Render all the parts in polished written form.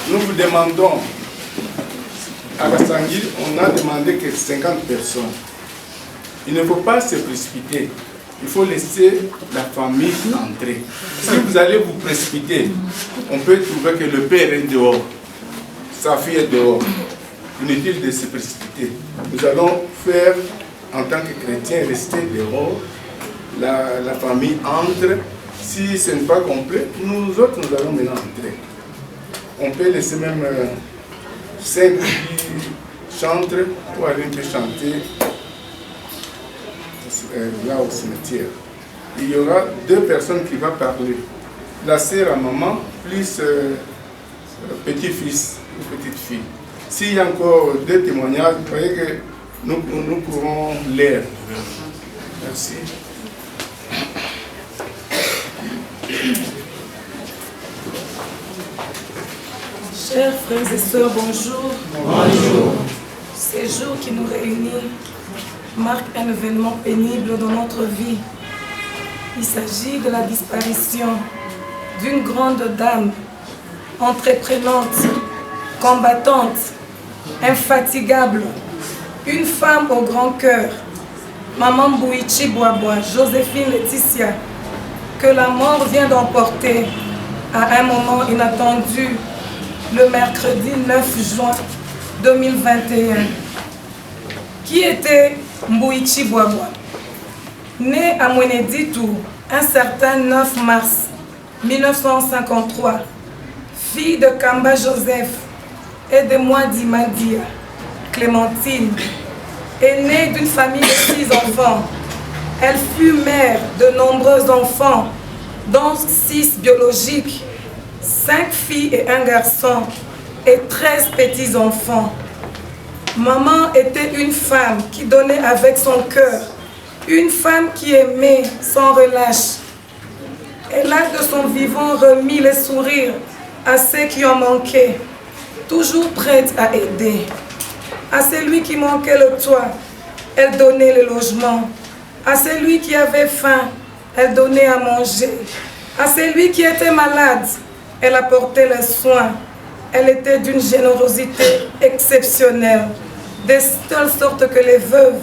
Nous vous demandons, à Kassangil, on a demandé que 50 personnes. Il ne faut pas se précipiter. Il faut laisser la famille entrer. Si vous allez vous précipiter, on peut trouver que le père est dehors, sa fille est dehors. Inutile de se précipiter. Nous allons faire, en tant que chrétiens, rester dehors. La famille entre. Si ce n'est pas complet, nous autres, nous allons maintenant entrer. On peut laisser même 5 qui chantent ou aller peut chanter là au cimetière. Il y aura 2 personnes qui vont parler. La sœur à maman plus petit-fils ou petite-fille. S'il y a encore 2 témoignages, vous voyez que nous pourrons lire. Merci. Chers frères et sœurs, bonjour. Bonjour. Ces jours qui nous réunissent marquent un événement pénible dans notre vie. Il s'agit de la disparition d'une grande dame, entreprenante, combattante, infatigable, une femme au grand cœur, Maman Mbouichi Boaboa, Joséphine Laetitia, que la mort vient d'emporter à un moment inattendu, le mercredi 9 juin 2021. Qui était Mbouichi Boaboa? Né à Mweneditu un certain 9 mars 1953, fille de Kamba Joseph et de Mwadi Madia, Clémentine, est née d'une famille de 6 enfants. Elle fut mère de nombreux enfants, dont 6 biologiques, 5 filles et 1 garçon, et 13 petits-enfants. Maman était une femme qui donnait avec son cœur, une femme qui aimait sans relâche. Elle a de son vivant remis les sourires à ceux qui ont manqué, toujours prête à aider. À celui qui manquait le toit, elle donnait le logement. À celui qui avait faim, elle donnait à manger. À celui qui était malade, elle apportait les soins. Elle était d'une générosité exceptionnelle, de telle sorte que les veuves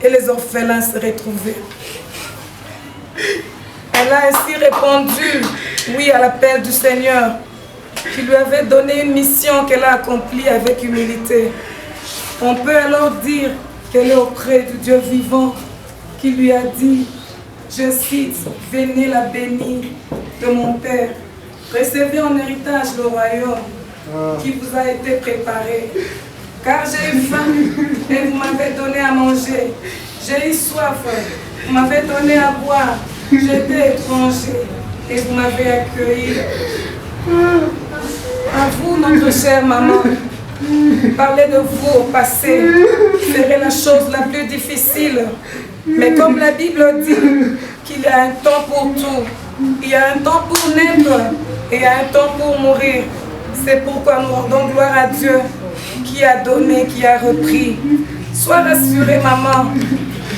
et les orphelins se retrouvaient. Elle a ainsi répondu oui à l'appel du Seigneur, qui lui avait donné une mission qu'elle a accomplie avec humilité. On peut alors dire qu'elle est auprès du Dieu vivant, qui lui a dit, je cite, « Venez la bénie de mon Père, recevez en héritage le royaume qui vous a été préparé. Car j'ai eu faim et vous m'avez donné à manger. J'ai eu soif, vous m'avez donné à boire. J'étais étranger et vous m'avez accueilli. » À vous, notre chère maman, parler de vous au passé serait la chose la plus difficile. Mais comme la Bible dit qu'il y a un temps pour tout, il y a un temps pour naître et il y a un temps pour mourir. C'est pourquoi nous rendons gloire à Dieu qui a donné, qui a repris. Sois rassurée, maman,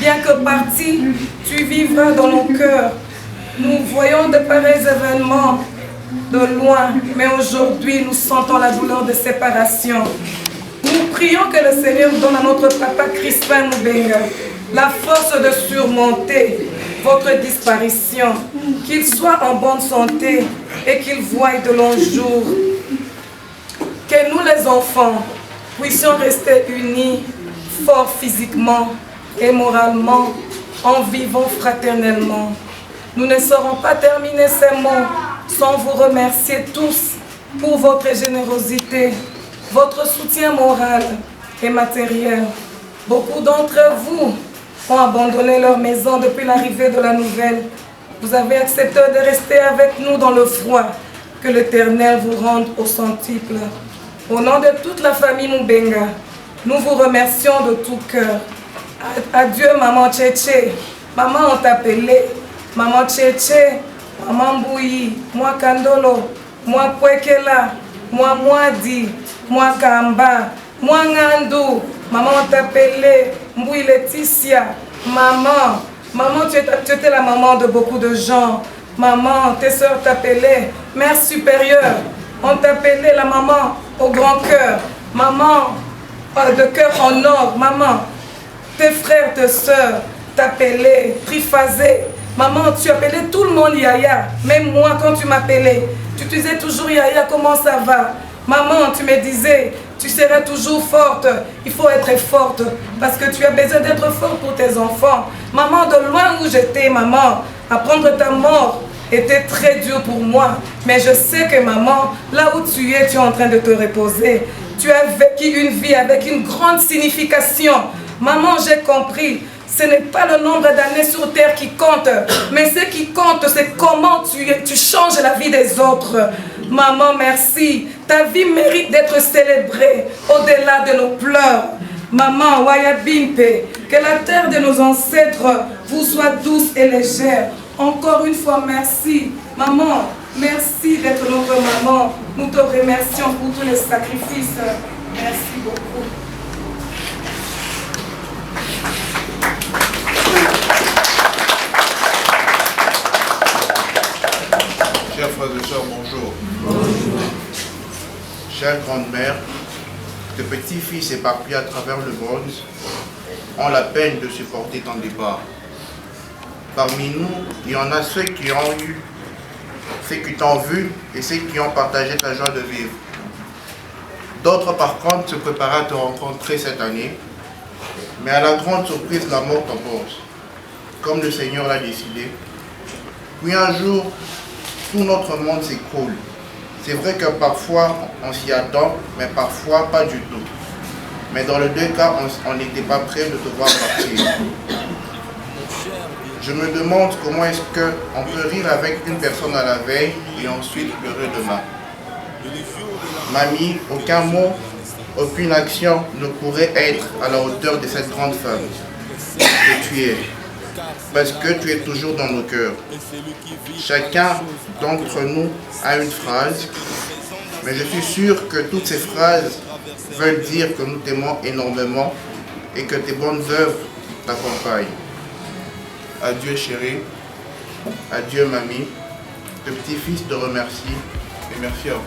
bien que partie, tu vivras dans nos cœurs. Nous voyons de pareils événements de loin, mais aujourd'hui nous sentons la douleur de séparation. Nous prions que le Seigneur donne à notre papa Crispin Moubenga la force de surmonter votre disparition, qu'il soit en bonne santé et qu'il voie de longs jours. Que nous les enfants puissions rester unis, forts physiquement et moralement, en vivant fraternellement. Nous ne saurons pas terminer ces mots sans vous remercier tous pour votre générosité, votre soutien moral et matériel. Beaucoup d'entre vous ont abandonné leur maison depuis l'arrivée de la nouvelle. Vous avez accepté de rester avec nous dans le froid. Que l'Éternel vous rende au centuple. Au nom de toute la famille Moubenga, nous vous remercions de tout cœur. Adieu, maman Tchétché. Maman, on t'appelait. Maman Tchétché, maman Mbouyi, moi Kandolo, moi Kwekela, moi Mwadi, moi Kamba, moi Ngandou. Maman, on t'appelait Mbouyi Laetitia. Maman, tu étais la maman de beaucoup de gens. Maman, tes soeurs t'appelaient Mère supérieure. On t'appelait la maman au grand cœur. Maman, de cœur en or. Maman, tes frères, tes soeurs t'appelaient triphasé. Maman, tu appelais tout le monde Yaya. Même moi, quand tu m'appelais, tu disais toujours Yaya, comment ça va? Maman, tu me disais, tu seras toujours forte. Il faut être forte parce que tu as besoin d'être forte pour tes enfants. Maman, de loin où j'étais, maman, apprendre ta mort était très dur pour moi. Mais je sais que maman, là où tu es en train de te reposer. Tu as vécu une vie avec une grande signification. Maman, j'ai compris. Ce n'est pas le nombre d'années sur terre qui compte, mais ce qui compte, c'est comment tu changes la vie des autres. Maman, merci. Ta vie mérite d'être célébrée au-delà de nos pleurs. Maman, Wayabimpe, que la terre de nos ancêtres vous soit douce et légère. Encore une fois, merci. Maman, merci d'être notre maman. Nous te remercions pour tous les sacrifices. Merci beaucoup. Chers frères et sœurs, bonjour. Bonjour. Chère grand-mère, tes petits-fils éparpillés à travers le monde ont la peine de supporter ton départ. Parmi nous, il y en a ceux qui ont eu, ceux qui t'ont vu et ceux qui ont partagé ta joie de vivre. D'autres, par contre, se préparaient à te rencontrer cette année, mais à la grande surprise, la mort t'emporte, comme le Seigneur l'a décidé. Puis un jour, tout notre monde s'écroule. C'est vrai que parfois on s'y attend, mais parfois pas du tout. Mais dans les deux cas, on n'était pas prêt de te voir partir. Je me demande comment est-ce qu'on peut rire avec une personne à la veille et ensuite pleurer demain. Mamie, aucun mot, aucune action ne pourrait être à la hauteur de cette grande femme que tu es. Parce que tu es toujours dans nos cœurs. Chacun d'entre nous a une phrase, mais je suis sûr que toutes ces phrases veulent dire que nous t'aimons énormément et que tes bonnes œuvres t'accompagnent. Adieu chérie, adieu mamie, tes petits-fils te remercient et merci à vous.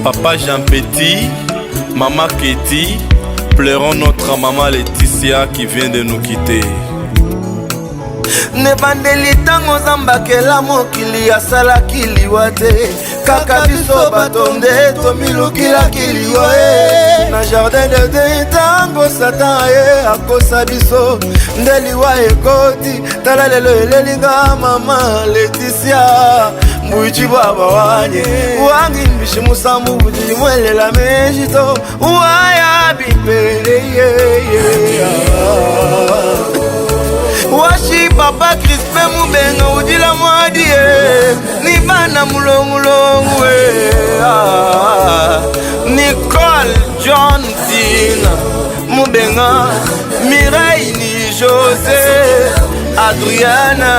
Papa Jean Petit, maman Ketty, pleurons notre maman Laetitia qui vient de nous quitter. Nebandeli tango zambakela mokili asalaki liwa te kaka biso batonde tomilukilaki liwa na jardin de Dieu tango satan akosa biso nde liwa ekoti tala lelo elelinga mama Laetitia mbuichi baba wanye wangi mbishi musambu buji mwelela mejito waya bipele Washi papa Crispé Mubenga udila mwadie ni bana mulongulongu Nicole John Dina Mubenga Mireille ni José Adriana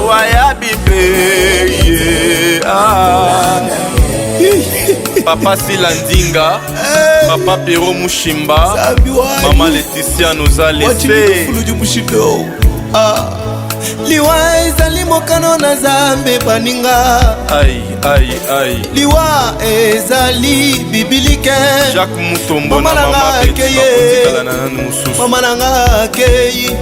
Wayabipe Papa Silandinga, Papa Pero Mushimba, Maman Laetitia nous a laissé. Liwa ezali mokano na Zambe baninga. Aïe, aïe, aïe. Liwa ezali bibilike. Jacques Mutombo na Mama Betty Mama nanga akei.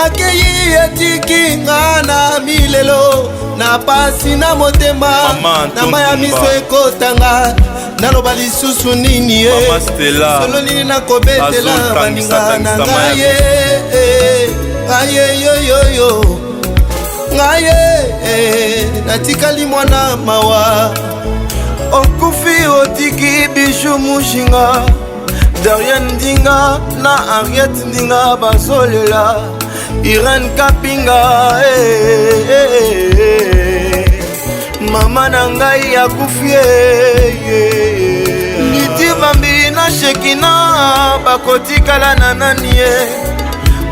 Akei etiki nga na milelo. Na pasi na motema. Na maya miso ekotanga. Naloba lisusu nini ye. Mama Stella. Solo nini na kobetela baninga na ngaye. Aye yo yo yo ngaye natikali mwana mawa okufi otiki Bijou Mushinga Darian Ndinga na Henriette Ndinga bazolela Irene Kapinga mama na ngai akufi na Shekina bakotikala na nani ye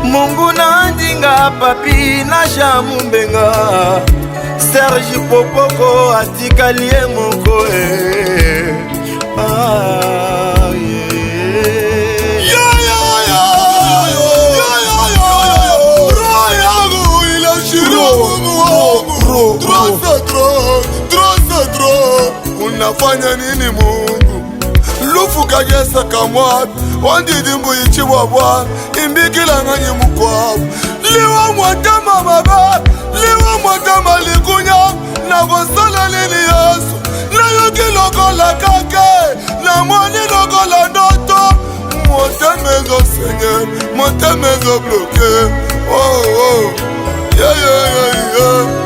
Mungu na ndinga papi na Jamumbenga Serge Popoko atikali ye moko Unafanya nini Mungu? Lufu kagesa kamwat wandidimbu ichiwa bwana imbikila ngani mukwabu liwa mwatama baba liwa mwatama likunya na gosala lili Yesu na yoki lokola kake na mwani lokola ndoto motemezo Seigneur motemezo bloke oh yeah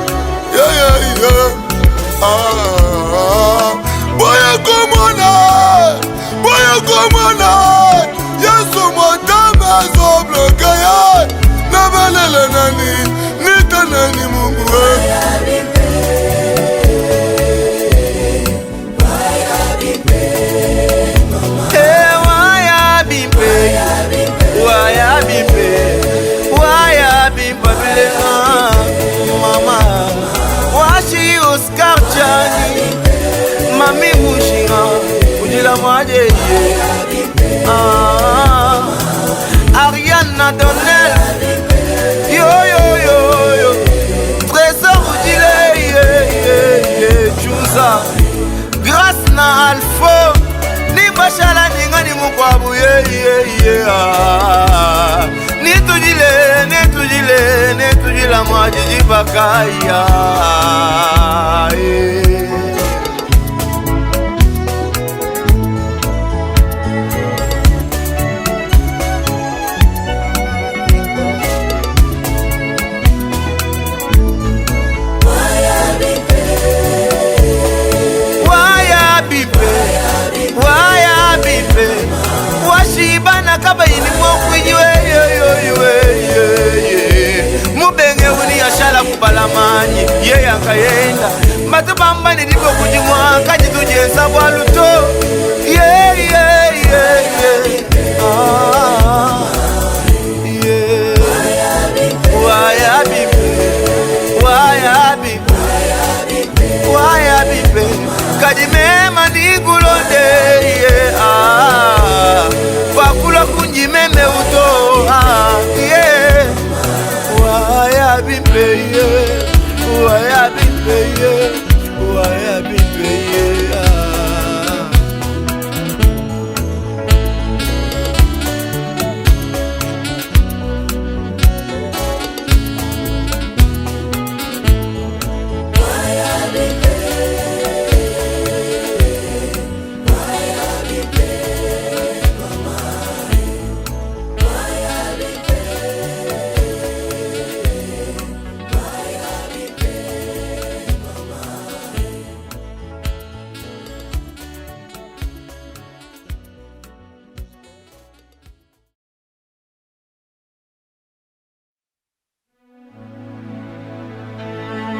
boya komona Yesu motemezo bloke ya nabalele nani nita nani Mungu Mama washi Oscar Chani Mami Mushinga Ujila Maje Ariana Donnel Yo Trésor Ujile Chouza Grâce na Alpha Ni Bashala Ninga ni Mukwabu Netujila Majiji Bakaya Washibana kaba ini mokwijiwe Mubenge uni ashala kubalamani Ye yakayenda Matubamba ni dipo kujimwa Kajitu jesa waluto Waya bibe Kadimema digulonde Fakula kunji meme uto Waya bibe Waya bibe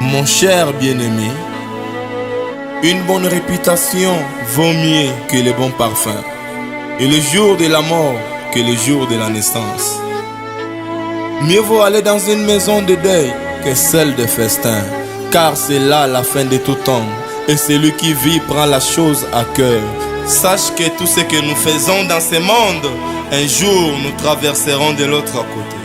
Mon cher bien-aimé, une bonne réputation vaut mieux que les bons parfums, et le jour de la mort que le jour de la naissance. Mieux vaut aller dans une maison de deuil que celle de festin, car c'est là la fin de tout temps, et celui qui vit prend la chose à cœur. Sache que tout ce que nous faisons dans ce monde, un jour nous traverserons de l'autre côté.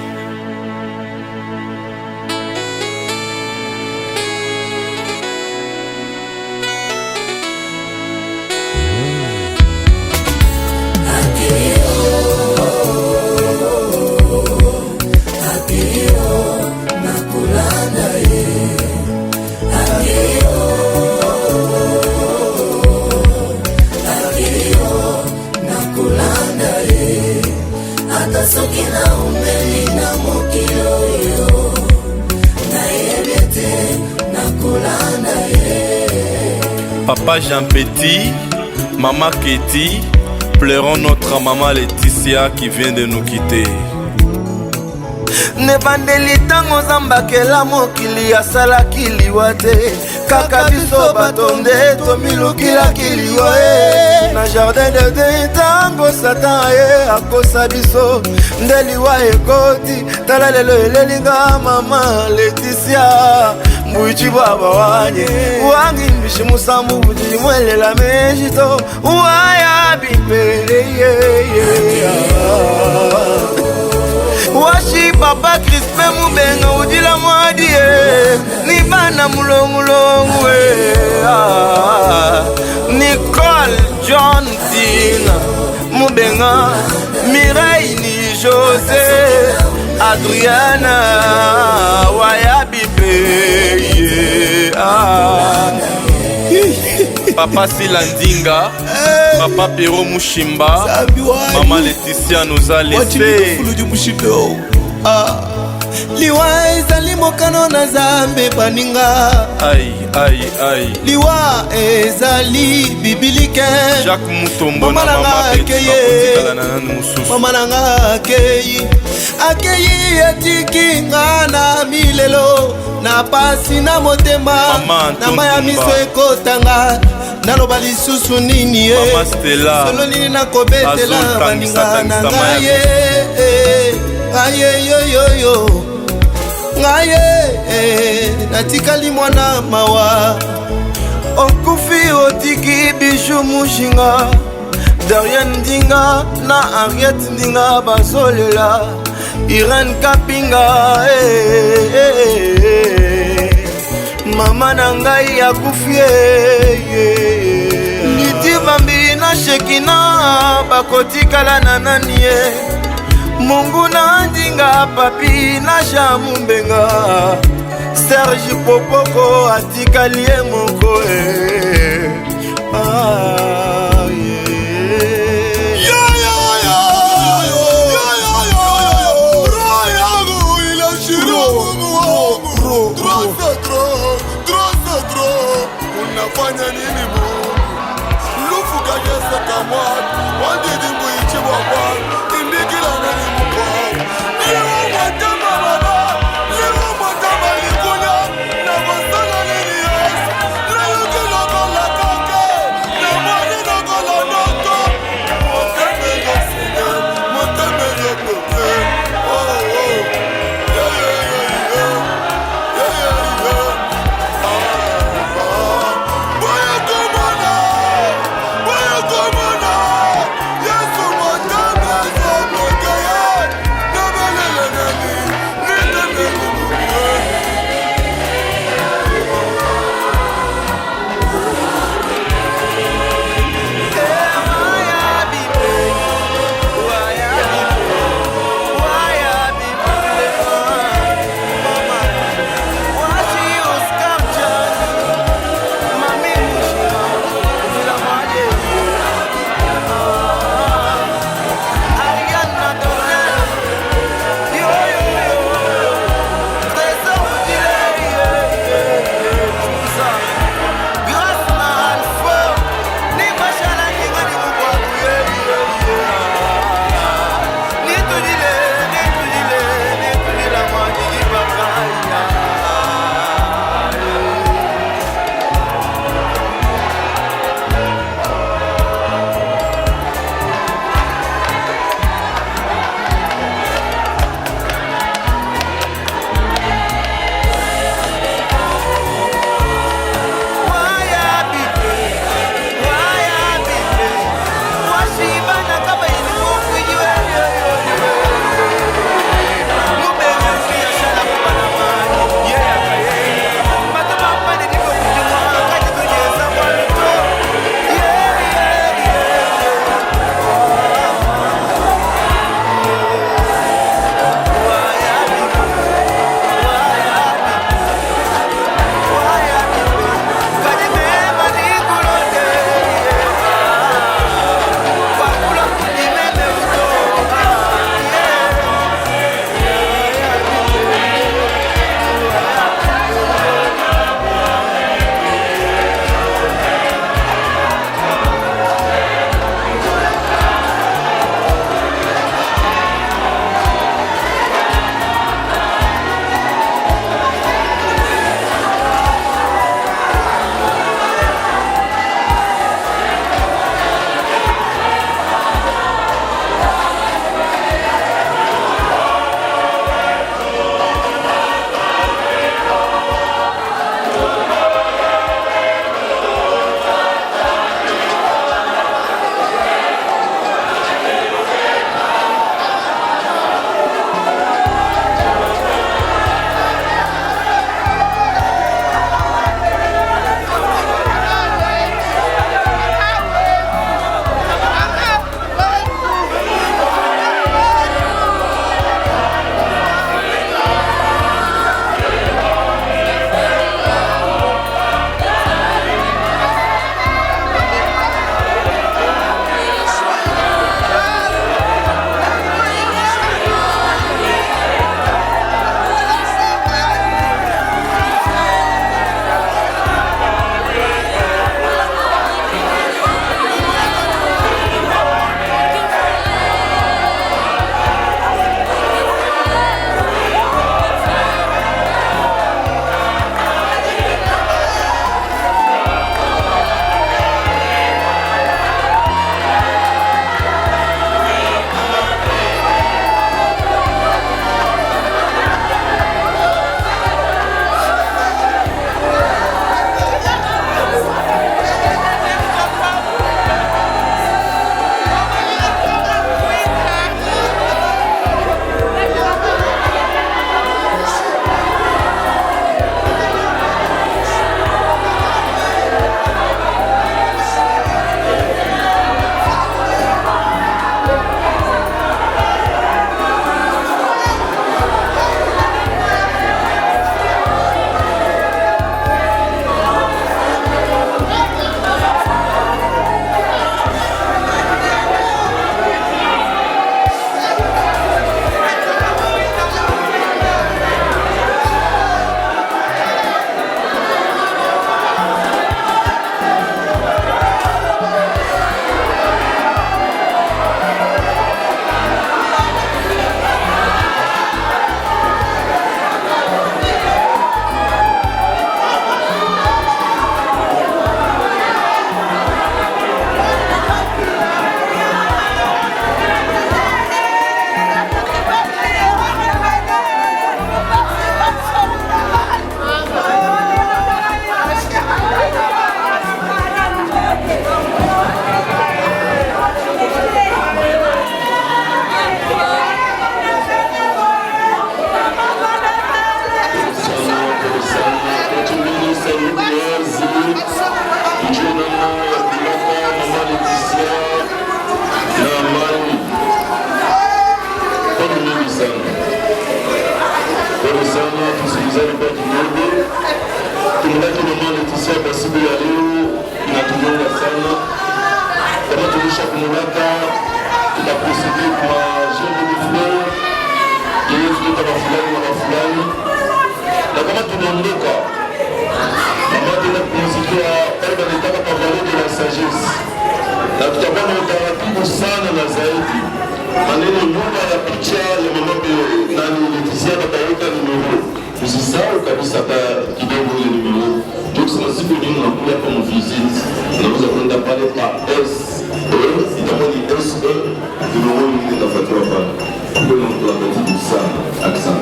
Papa Jean Petit, Maman Ketty, pleurons notre maman Laetitia qui vient de nous quitter. nebandeli ntango zambakela mokili asalaki liwa te kaka biso bato nde tomilukilaki liwa na jardin de Dieu ntango satan ye akosa biso nde liwa ekoti tala lelo elelinga mama Leticia mbuichi baba wanye wangi mbishi musambu budi mwelela mejito waya bipe washi papa Crispin Mubenga udila mwadie ni bana mulongulongu Nicole John Tina Mubenga Mireille ni José Adriana Wayabipe Papa Silandinga Papa Pero Mushimba Mama Leticia nous a laissé liwa ezali mokano na Nzambe baninga liwa ezali bibilike Jacques Mutombo na mama nanga akeyi etiki nga na milelo na pasi na motema na maya miso ekotanga naloba lisusu nini solo nini nakobetela baninga na ngaye ayeyoyoyo ngaye natikali mwana mawa okufi otiki Bijou Mushinga Darian Ndinga na Henriette Ndinga bazolela Irene Kapinga mama na ngai akufie Liti Bambi na Shekina bakotikala na nani Mungu na Ndinga papi na Jamumbenga Serge Popoko atikalie moko unafanya nini mu lufu kagesa kamwa wandidi mbuichi wakwa indikila nani mkwa liwa mwatama baba liwa mwatama likunya na kosana nini yesu na yuki loko la kake na mwani na Izali kwa kidogo. Tunataka mama Leticia kwa siku ya leo inatugonga sana. Kama tulisha kumulaka tunaprocede kwa jeune de fleur yeye tuleta mafulani na mafulani, na kama tunaondoka mama tena kumsikia pale wanataka pavalo de la sagesse, na tutakuwa na utaratibu sana na zaidi maneno nyuma ya picha ya mama nani Leticia bataweka numero. Usisahau kabisa hata kidogo ile numero. Ndio kusema siku nyingi unakuja hapa mvisite, unaweza kwenda pale pa SE, itakuwa ni SE, numero nyingine itafuatiwa pale. Ndio mtu anataka sana. Accent.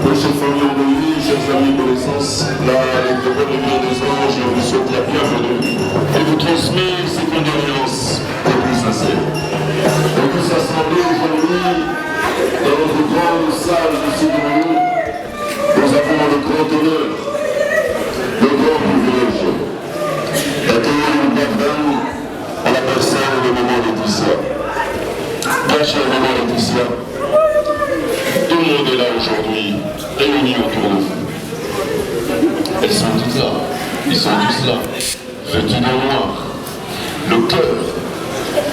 Prochaine famille endeuillée, chers amis connaissances, la l'école de Dieu des anges, je vous souhaite la bienvenue et vous transmets ces condoléances les plus sincères. On peut s'assembler aujourd'hui dans notre grande salle de Sidorou. Nous avons le grand honneur, le grand privilège d'accueillir une bienvenue à la personne de maman Leticia. Bien chère maman Leticia, tout le monde est là aujourd'hui, réunis autour de vous. Elles sont toutes là, ils sont tous là, vêtus de noir, le cœur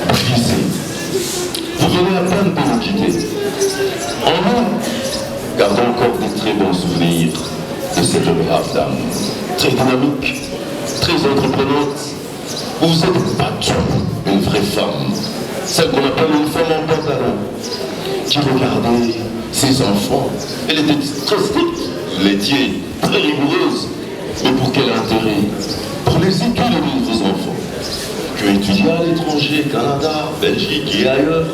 brisé. Vous venez à peine de nous quitter. En nous, gardons encore des très bons souvenirs de cette brave dame, très dynamique, très entreprenante. Vous vous êtes battue, une vraie femme, celle qu'on appelle une femme en pantalon, qui regardait ses enfants. Elle était très stricte, laitière, très rigoureuse. Mais pour quel intérêt? Pour les études de vos enfants, qui ont étudié à l'étranger, Canada, Belgique et ailleurs.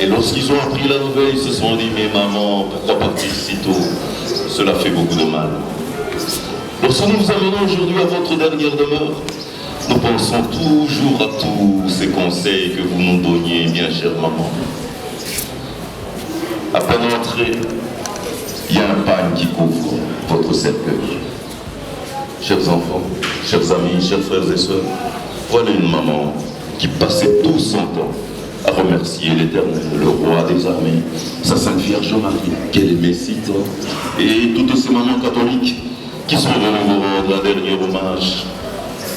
Et lorsqu'ils ont appris la nouvelle, ils se sont dit, mais maman, pourquoi partir si tôt? Cela fait beaucoup de mal. Lorsque nous vous amenons aujourd'hui à votre dernière demeure, nous pensons toujours à tous ces conseils que vous nous donniez, bien chère maman. À peine entré, il y a un pagne qui couvre votre cercueil. Chers enfants, chers amis, chers frères et sœurs, voilà une maman qui passait tout son temps à remercier l'Éternel, le roi des armées, sa Sainte Vierge Marie, qu'elle aimait si tant, et toutes ces mamans catholiques qui sont venues vous rendre un dernier hommage.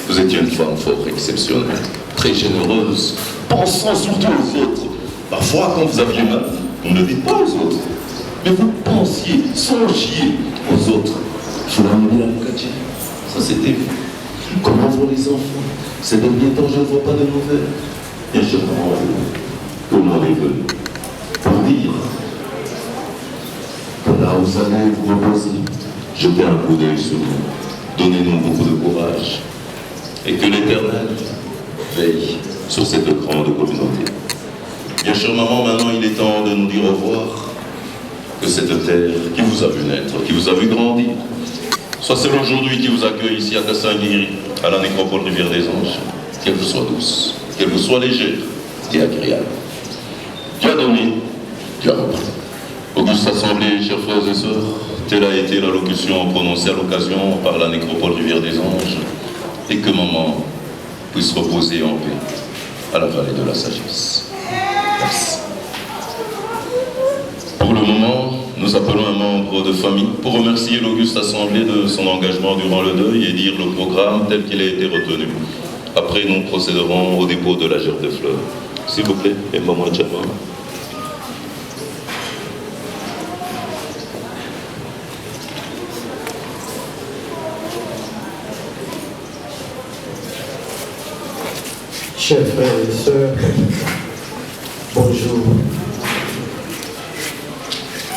Vous étiez une femme fort exceptionnelle, très généreuse, pensant surtout aux autres. Parfois, quand vous aviez mal, vous ne dites pas aux autres, mais vous pensiez, songiez aux autres. Je vous l'ai dit, ça c'était vous. Comment vont les enfants? Ces derniers temps, je ne vois pas de nouvelles. Bien sûr, comment on est venu pour dire que là où vous allez vous reposer, jetez un coup d'œil sur nous, donnez-nous beaucoup de courage et que l'Éternel veille sur cette grande communauté. Bien sûr, maman, maintenant il est temps de nous dire au revoir, que cette terre qui vous a vu naître, qui vous a vu grandir, soit celle aujourd'hui qui vous accueille ici à Kassangiri, à la nécropole Rivière des Anges, qu'elle vous soit douce, qu'elle vous soit légère et agréable. Dieu a donné, Dieu a repris. Auguste Assemblée, chers frères et sœurs, telle a été l'allocution prononcée à l'occasion par la nécropole Rivière des Anges, et que maman puisse reposer en paix à la vallée de la sagesse. Merci. Pour le moment, nous appelons un membre de famille pour remercier l'Auguste Assemblée de son engagement durant le deuil et dire le programme tel qu'il a été retenu. Après, nous procéderons au dépôt de la gerbe de fleurs. S'il vous plaît, et maman Djama. Chers frères et sœurs, bonjour.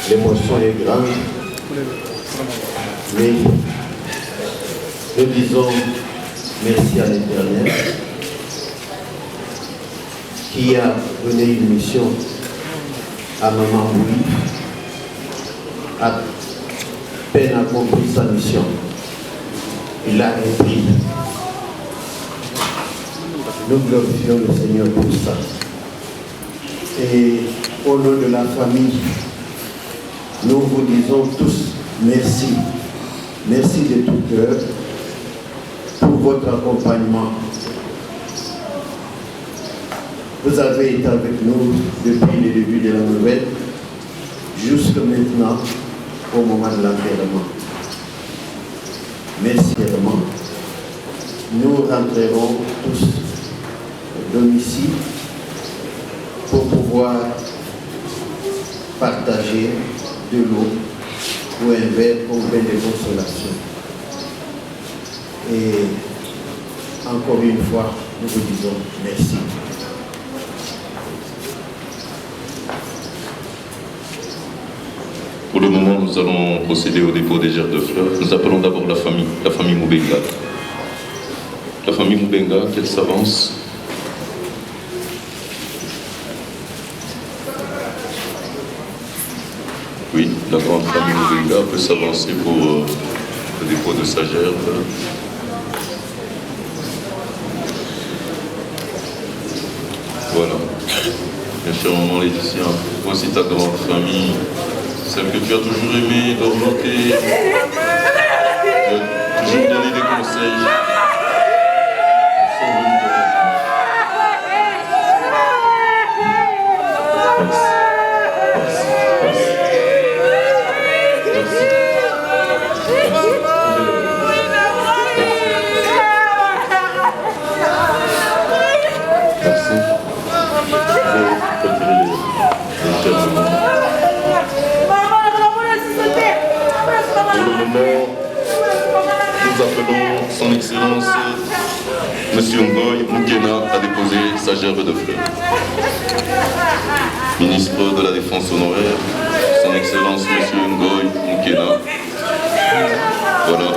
L'émotion est grande, mais nous disons merci à l'Éternel qui a donné une mission à Maman Moui, à peine accompli sa mission. Il a repris. Nous glorifions le Seigneur pour ça. Et au nom de la famille, nous vous disons tous merci. Merci de tout cœur pour votre accompagnement. Vous avez été avec nous depuis le début de la nouvelle jusqu'à maintenant. au moment de l'enterrement. Merci vraiment. Nous rentrerons tous au domicile pour pouvoir partager de l'eau ou un verre pour bain de consolation. Et encore une fois, nous vous disons merci. Pour le moment, nous allons procéder au dépôt des gerbes de fleurs. Nous appelons d'abord la famille Moubenga. La famille Moubenga, qu'elle s'avance. Oui, la grande famille Moubenga peut s'avancer pour le dépôt de sa gerbe. Voilà. Bien cher maman Laetitia, voici ta grande famille, celle que tu as toujours aimée, d'orienter, de toujours donner des conseils. Nous appelons son Excellence Monsieur Ngoy Moukena à déposer sa gerbe de fleurs. Ministre de la Défense honoraire, son Excellence Monsieur Ngoy Moukena. Voilà,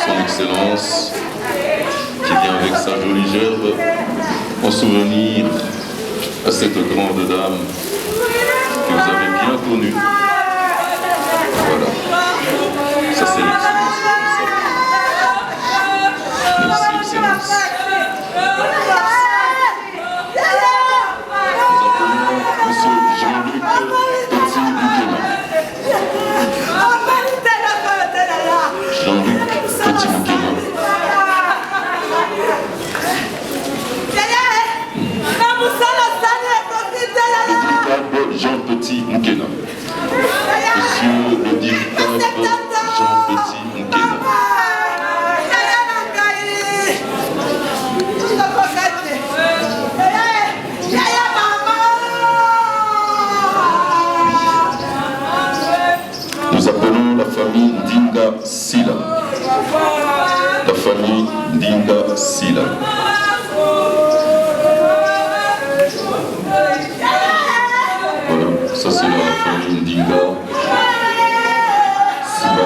son Excellence qui vient avec sa jolie gerbe en souvenir à cette grande dame que vous avez bien connue. Voilà, ça c'est l'excellence. Merci, Excellence. Nous appelons Monsieur Jean-Luc Petit Moukena. Jean-Luc Petit Moukena. Le Jean Petit Moukena. Monsieur le véritable Jean Petit Moukena. Nous appelons la famille Ndinga Sila. La famille Ndinga Sila. Voilà, ça c'est la famille Ndinga Sila.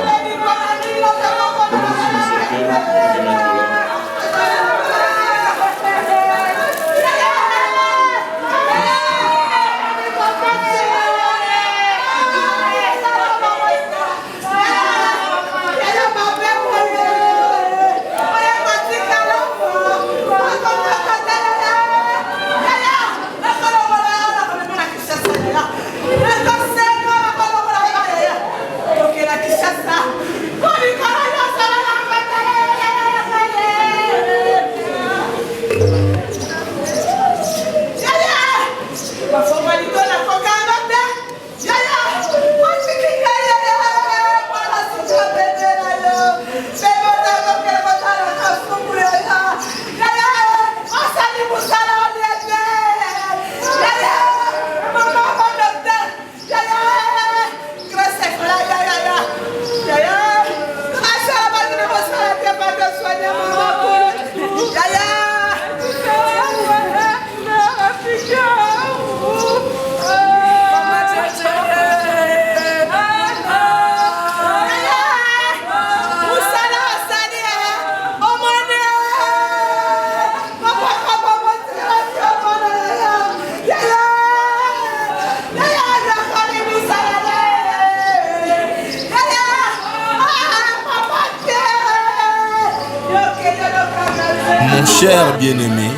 Mon cher bien-aimé,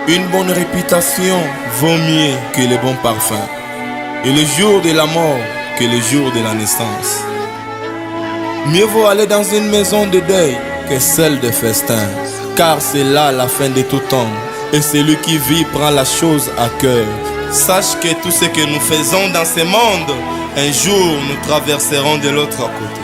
une bonne réputation vaut mieux que les bons parfums, et le jour de la mort que le jour de la naissance. Mieux vaut aller dans une maison de deuil que celle de festin, car c'est là la fin de tout temps, et celui qui vit prend la chose à cœur. Sache que tout ce que nous faisons dans ce monde, un jour nous traverserons de l'autre côté.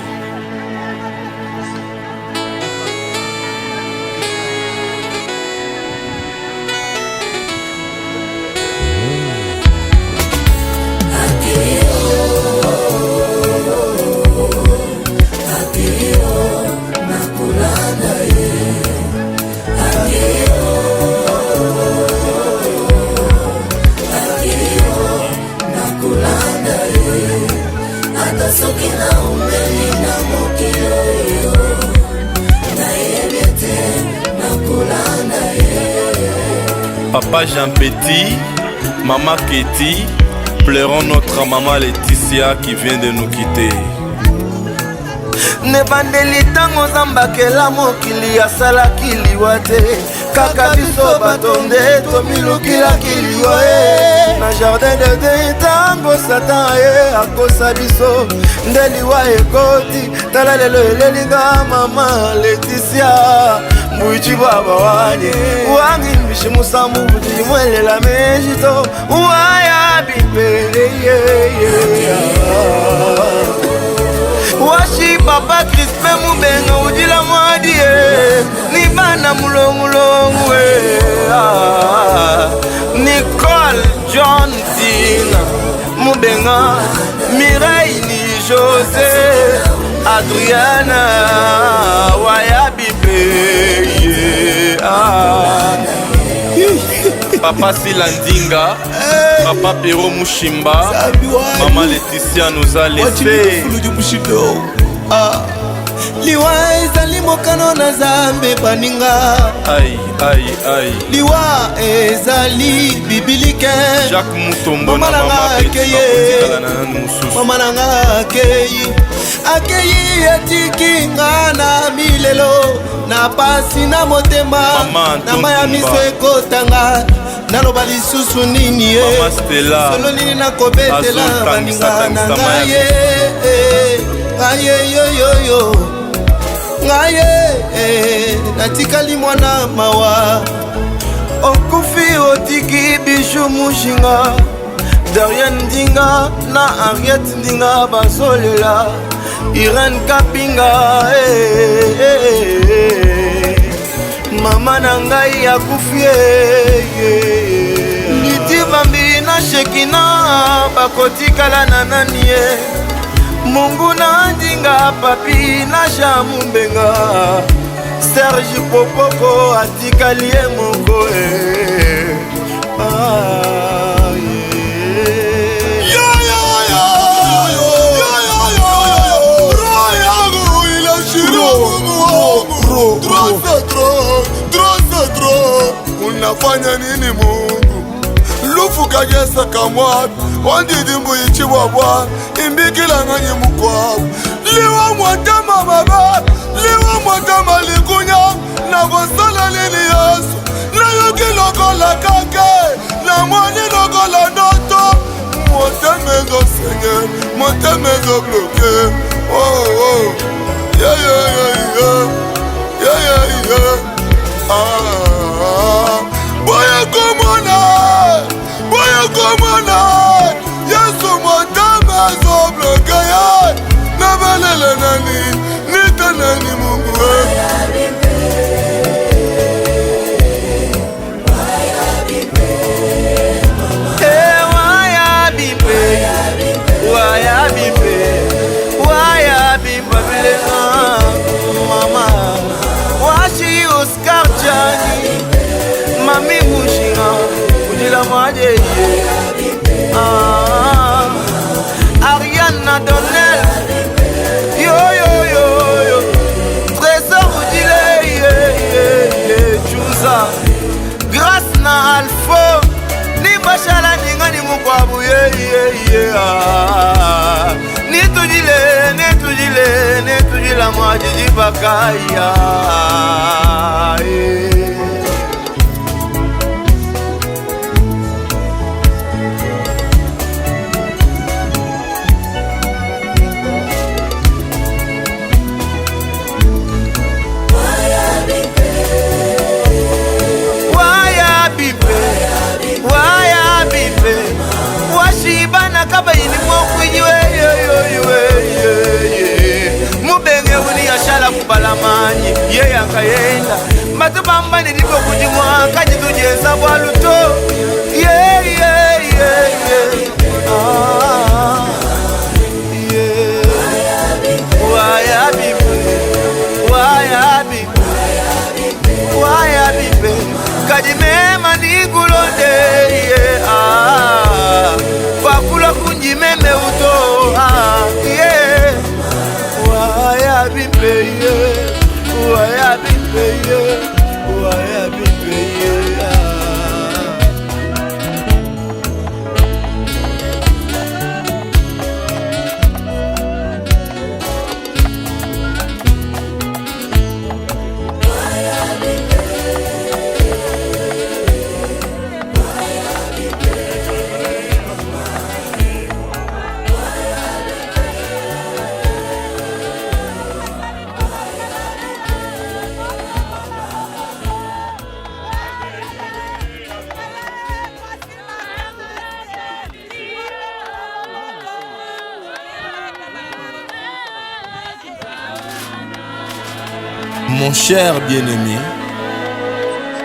Papa Jean Petit, maman Ketty, pleurons notre maman Laetitia qui vient de nous quitter. Nebandeli tango zambakela mokili asalaki liwa te kaka biso batonde tomilukilaki liwa na jardin de Dieu tango Satan akosa biso nde liwa ekoti tala lelo elelinga mama Laetitia mbuichi baba wanye wangi mbishi musamu budi mwelela mejito waya bipe Washi papa Crispin Mubenga udila mwadie ni bana mulongu Nicole John Tina Mubenga Mireille ni José Adriana Wayabipe Papa Silandinga, Papa Pero Mushimba, Maman Laetitia nous a laissé. Liwa ezali mokano na Zambe baninga. Aïe, aïe, aïe. Liwa ezali bibilike. Jacques Mutombo na Maman Betty Mama nanga akeyi etiki nga na milelo na pasi na motema na maya miso ekotanga naloba lisusu nini solo nini nakobetela baninga na ngaye ayeyoyoyo ngaye natikali mwana mawa okufi otiki bishu mushinga Darian Ndinga na Henriette Ndinga basolela Irene Kapinga Mama nangai akufie Liti Bambi na Shekina bakotikala na nanie Mungu na Ndinga papi na Jamumbenga Serge Popoko atikalie moko Unafanya nini Mungu? Lufu kagesa kamwapi wandidi mbuichi wabwa imbikila nganye mukwabu liwa mwatama baba liwa mwatama likunya na kosala lili Yesu na yuki lokola kake na mwani lokola ndoto motemezo Seigneur motemezo bloke oh oh yeah yeah yeah yeah yeah yeah boya komona Yesu motama zo bloke ya na balele nani nita nani Mungu Mama washi Oscar Jani Mami Mushinga Udila Mwaje Ariana Donnell Yo yo yo yo Trésor Udile Chunza Grâce na Alpha Ni Bashala Ninga ni Mukwabu Netujile Mwajiji Bakaya Waya bipe baba ini mokwijiwe mubenge uni yashala kupalamanyi ye yakayenda matubamba nilipo kujimwa kaji tujeza bwaluto waya bibe kajimema nikulonde fakula kunjimeme uto waya bibe waya bibe waya bibe Mon cher bien-aimé,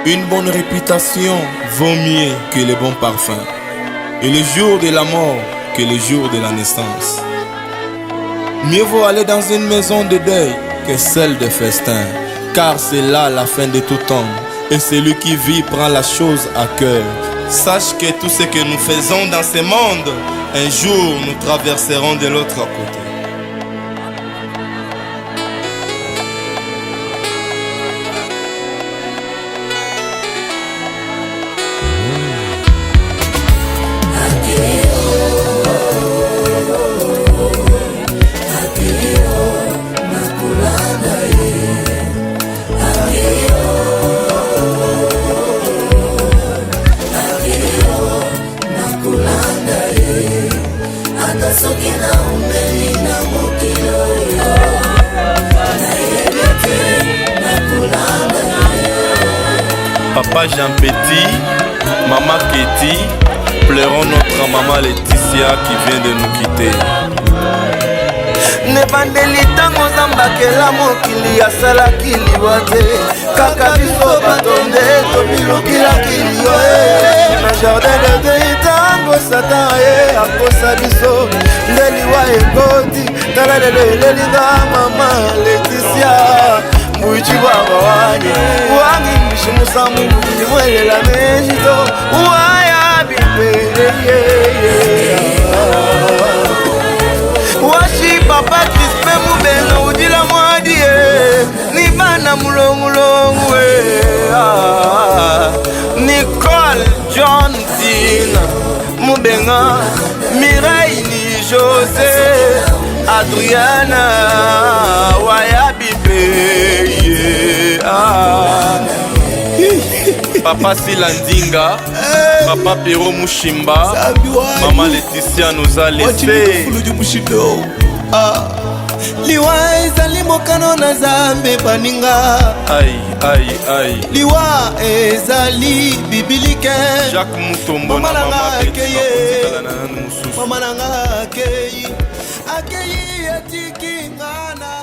une bonne réputation vaut mieux que les bons parfums, et le jour de la mort que le jour de la naissance. Mieux vaut aller dans une maison de deuil que celle de festin, car c'est là la fin de tout homme, et celui qui vit prend la chose à cœur. Sache que tout ce que nous faisons dans ce monde, un jour nous traverserons de l'autre côté. Papa Jean Petit, maman Ketty, pleurons notre maman Laetitia qui vient de nous quitter. Nebandeli tango zambakela mokili asalaki liwa te kaka biso batonde tomilukila kilio na jardin de Dieu tango satan akosa biso nde liwa ekoti tala lelo elelinga mama Laetitia mbuichi baba wangi mishimusamu nimwelela mejito waya bibeye washi papa Crispe mubenga udila mwadie ni bana mulongulongu Nicole John Tina mubenga Mireille ni José Adriana waya bibeye Papa Silandinga, Papa Pero Mushimba, Maman Laetitia nous a laissé. Liwa ezali mokano na Zambe baninga. Aïe. Liwa ezali bibilike. Jacques Mutombo na Maman Mama nanga akei etiki ngana.